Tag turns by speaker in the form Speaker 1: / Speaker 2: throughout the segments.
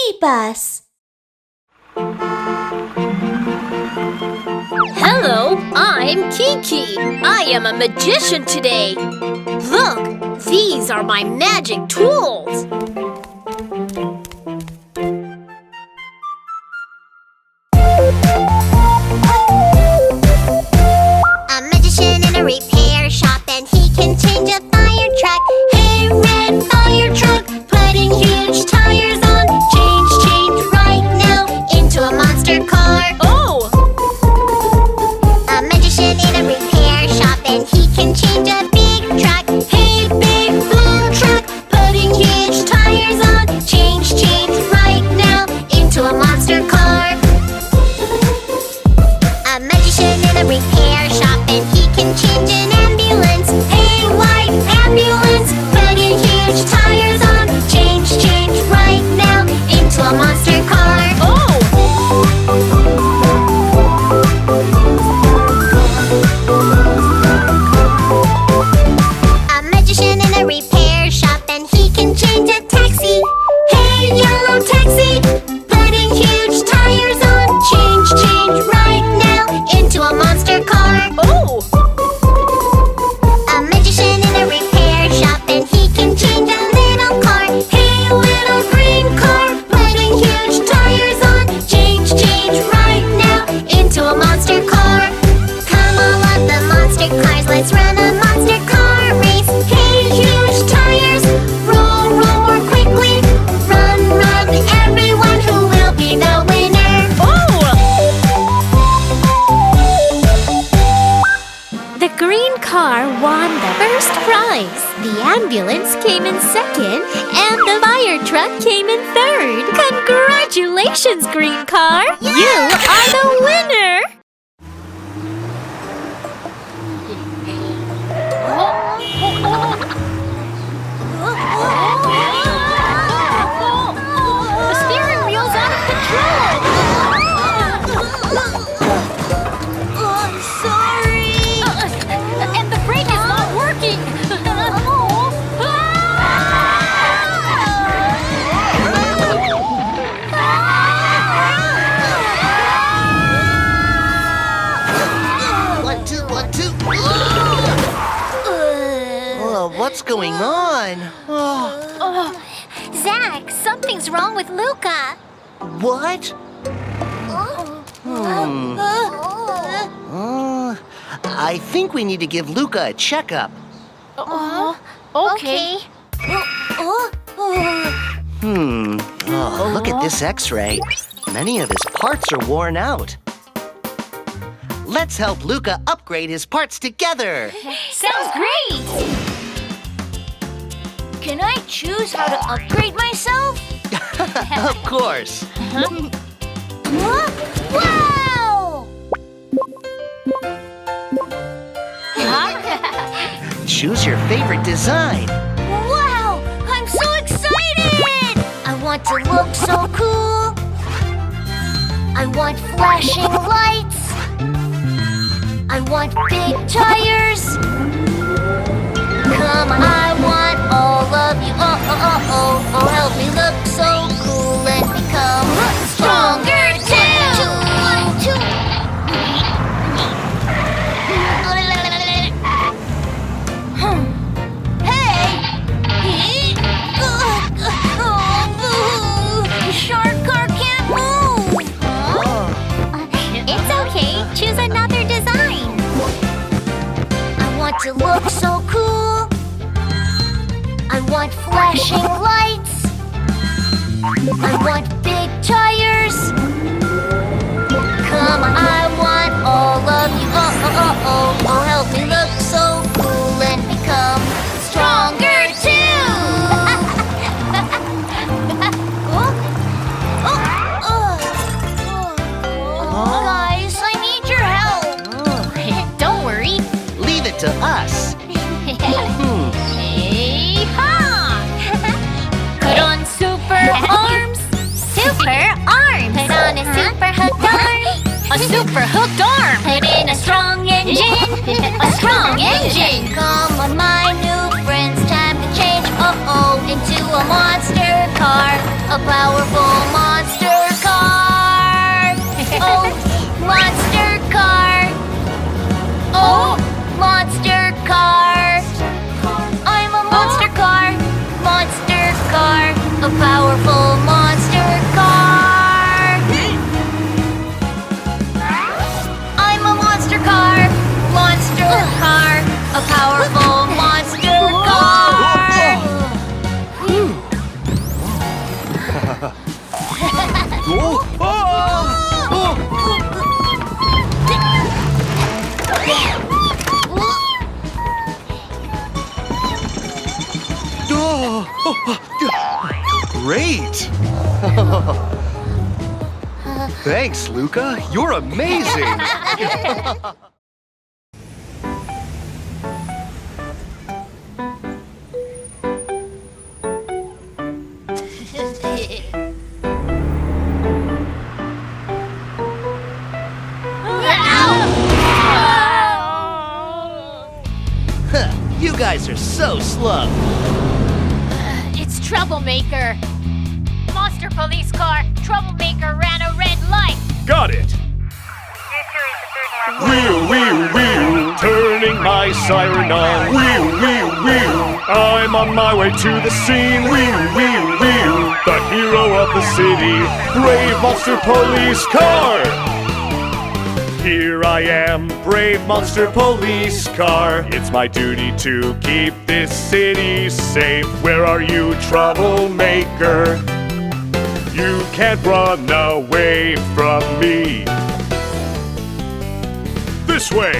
Speaker 1: BabyBus.
Speaker 2: Hello, I'm Kiki. I am a magician today. Look, these are my magic tools.
Speaker 3: A magician in a repair shop, and he can change a fire truck. Hey, red fire truck, putting huge tires on. Change right now into a monster car.
Speaker 2: Oh!
Speaker 3: A magician in a repair shop, and he can change a big truck. Hey, big blue truck, putting huge tires on. Change right now into a monster car. A magician in a repair shop, and he can change an ambulance. Hey, white ambulance, putting huge tires on. Change right now into a monster car.
Speaker 2: Oh!
Speaker 3: A magician in a repair shop, and he can change a taxi. Hey, yellow taxi, putting huge tires on. Change right now into a monster car.
Speaker 2: Oh!
Speaker 3: A magician in a repair shop, and he can change a little car. Hey, little green car, putting huge tires on. Change right now into a monster car. Come all of the monster cars, let's run a monster car race. Hey, huge tires, roll more quickly. Run, everyone, who will be the winner?
Speaker 2: Oh!
Speaker 1: The green car won the first prize. The ambulance came in second, and the fire truck came in third. Congratulations, green car! You are the winner!
Speaker 2: The steering wheel's out of control!
Speaker 3: I'm sorry.
Speaker 2: And the brake is not working!
Speaker 4: One, two, one, two. Oh, what's going on? Oh,
Speaker 3: Zach, something's wrong with Luca.
Speaker 4: what? I think we need to give Luca a checkup.
Speaker 2: Okay.
Speaker 4: Oh, look at this x-ray. Many of his parts are worn out. Let's help Luca upgrade his parts together.
Speaker 2: Sounds great!
Speaker 3: Can I choose how to upgrade myself?
Speaker 4: Of course.
Speaker 3: Wow!
Speaker 4: Choose your favorite design.
Speaker 3: Wow! I'm so excited! I want to look so cool. I want flashing lights. I want big tires. Come on, I want all of you. Oh, help me look so cool and become stronger too. Hey! The shark car can't move.
Speaker 1: It's okay, choose another design.
Speaker 3: I want to look so cool. I want flashing lights. I want big tires. Come on, I want all of you. Oh, help me look so cool and become stronger too. Guys, I need your help.
Speaker 2: Don't worry.
Speaker 4: Leave it to us.
Speaker 2: Hey, ha! Put on super arms.
Speaker 1: Super arms!
Speaker 3: Put on a super hooked arm.
Speaker 2: A super hooked arm.
Speaker 3: Put in a strong engine.
Speaker 2: A strong engine.
Speaker 3: Come on, my new friends, time to change. Into a monster car, a powerful monster.
Speaker 2: a powerful monster car. I'm a monster car. Monster car. A powerful monster car.
Speaker 5: Great! Thanks, Luca. You're amazing!
Speaker 4: You guys are so slow.
Speaker 2: It's Troublemaker. Monster police car. Troublemaker ran a red light.
Speaker 6: Got it! Wheel, wheel, wheel, turning my siren on. Wheel, wheel, wheel, I'm on my way to the scene. Wheel, wheel, wheel, the hero of the city. Brave monster police car! Here I am, brave monster police car. It's my duty to keep this city safe. Where are you, troublemaker? You can't run away from me. This way!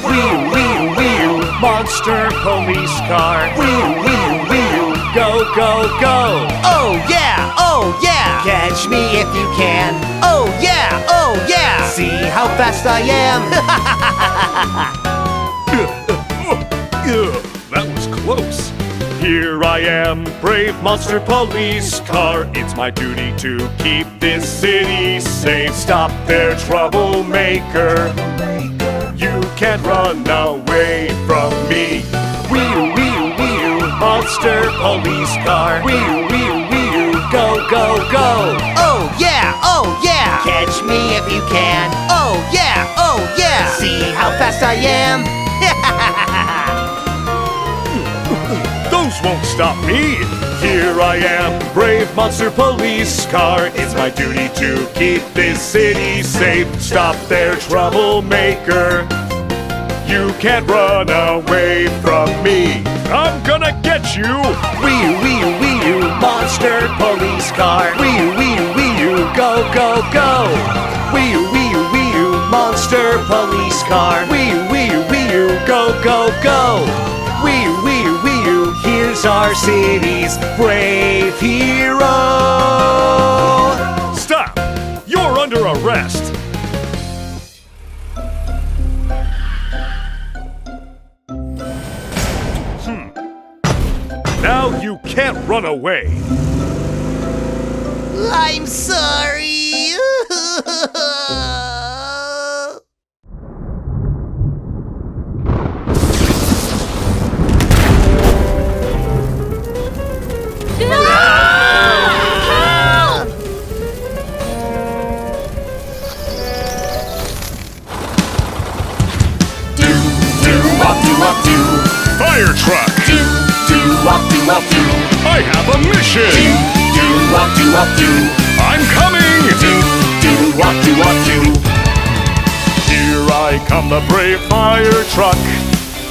Speaker 6: Wheel, wheel, wheel, monster police car. Wheel, wheel, wheel, go, go, go!
Speaker 4: Oh yeah, oh yeah! Catch me if you can. Oh yeah, oh yeah! See how fast I am.
Speaker 6: That was close. Here I am, brave monster police car. It's my duty to keep this city safe. Stop there, troublemaker. You can't run away from me. Wheel, wheel, wheel, monster police car. Wheel, wheel, wheel, go, go, go.
Speaker 4: Oh yeah, oh yeah! Catch me if you can. Oh yeah, oh yeah! See how fast I am.
Speaker 6: Those won't stop me. Here I am, brave monster police car. It's my duty to keep this city safe. Stop there, troublemaker. You can't run away from me. I'm gonna get you.
Speaker 4: Wheel, wheel, wheel, monster police car. Wheel, wheel, wheel, go, go, go. Wheel, wheel, wheel, monster police car. Wheel, wheel, wheel, go, go, go. Wheel, wheel, wheel, here's our city's brave hero.
Speaker 6: Stop! You're under arrest. Now you can't run away.
Speaker 4: I'm sorry.
Speaker 6: Fire truck! I have a mission! I'm coming! Here I come, the brave fire truck.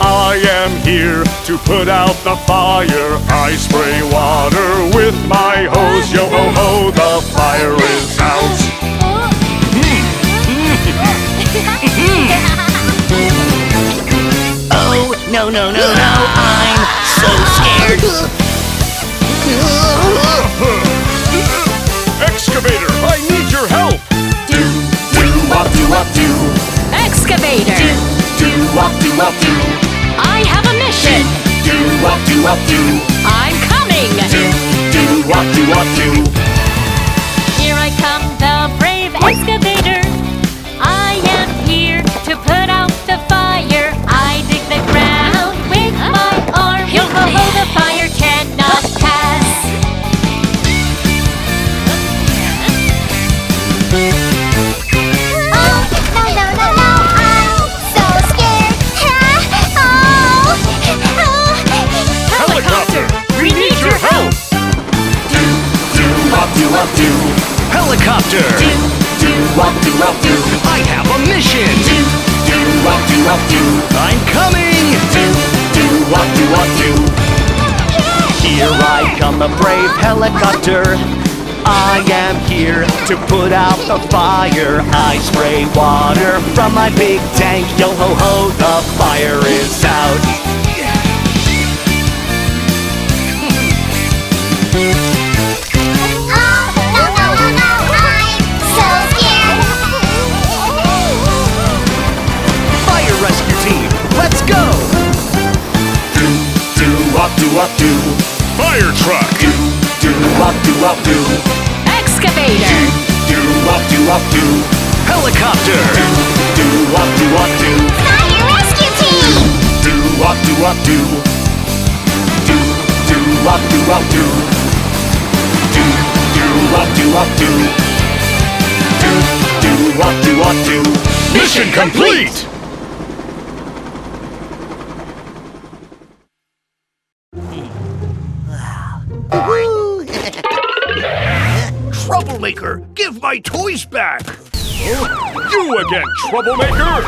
Speaker 6: I am here to put out the fire. I spray water with my hose. Yo ho ho, the fire is out.
Speaker 4: Oh, no, no, no, no, I'm so scared.
Speaker 6: Excavator, I need your help.
Speaker 1: Excavator! I have a mission! I'm coming! Here I come, the brave excavator. I am here to put out the fire. I dig the ground with my arm. Yo ho ho, the fire cannot pass.
Speaker 3: Oh, no, no, no, no, I'm so scared.
Speaker 6: Helicopter, we need your help.
Speaker 4: do. Helicopter. Do. I have a mission. Do. I'm coming. Do. Here I come, a brave helicopter. I am here to put out the fire. I spray water from my big tank. Yo ho ho, the fire is out. Let's go! Do.
Speaker 6: Fire truck!
Speaker 4: Do.
Speaker 1: Excavator.
Speaker 4: Do. Helicopter! Do.
Speaker 3: Fire rescue team!
Speaker 4: Do.
Speaker 6: Mission complete!
Speaker 5: Troublemaker, give my toys back!
Speaker 6: You again, Troublemaker!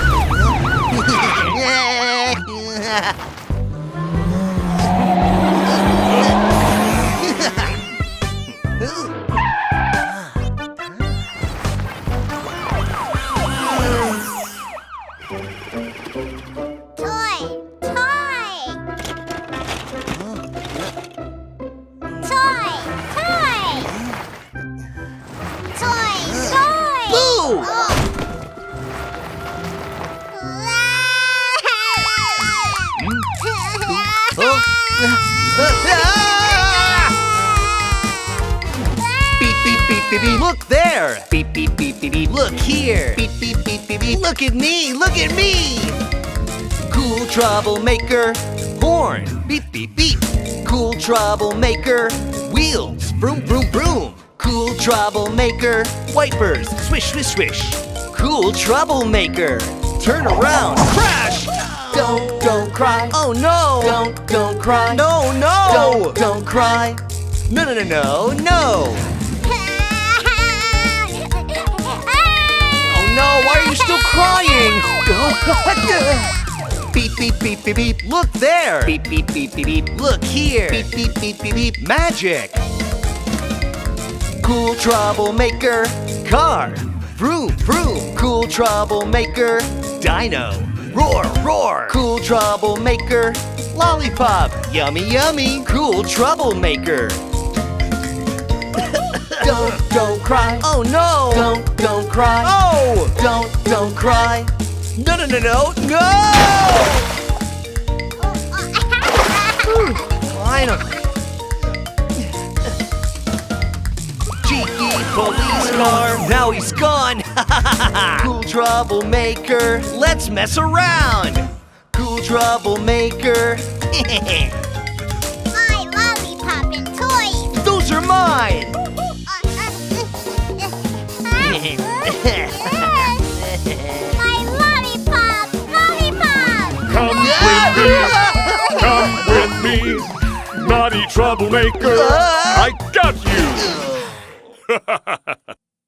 Speaker 4: Beep, look there! Beep, look here! Beep, look at me! Look at me! Cool troublemaker, horn! Beep, cool troublemaker, wheels! Vroom, vroom! Cool troublemaker, wipers! Swish, Cool troublemaker, turn around! Crash! Don't cry! Oh no! Don't cry! No! Don't cry! No! No, why are you still crying? Beep, look there. Beep, look here. Beep, magic. Cool troublemaker, car. Vroom, cool troublemaker, dino. Roar. Cool troublemaker, lollipop. Yummy. Cool troublemaker. Don't cry. Oh no. Don't cry. Oh, don't cry. No. Finally. Cheeky police car. Now he's gone. Cool troublemaker. Let's mess around. Cool troublemaker.
Speaker 3: My lollipop and toys!
Speaker 4: Those are mine.
Speaker 3: My lollipop!
Speaker 6: Come with me, naughty troublemaker! I got you!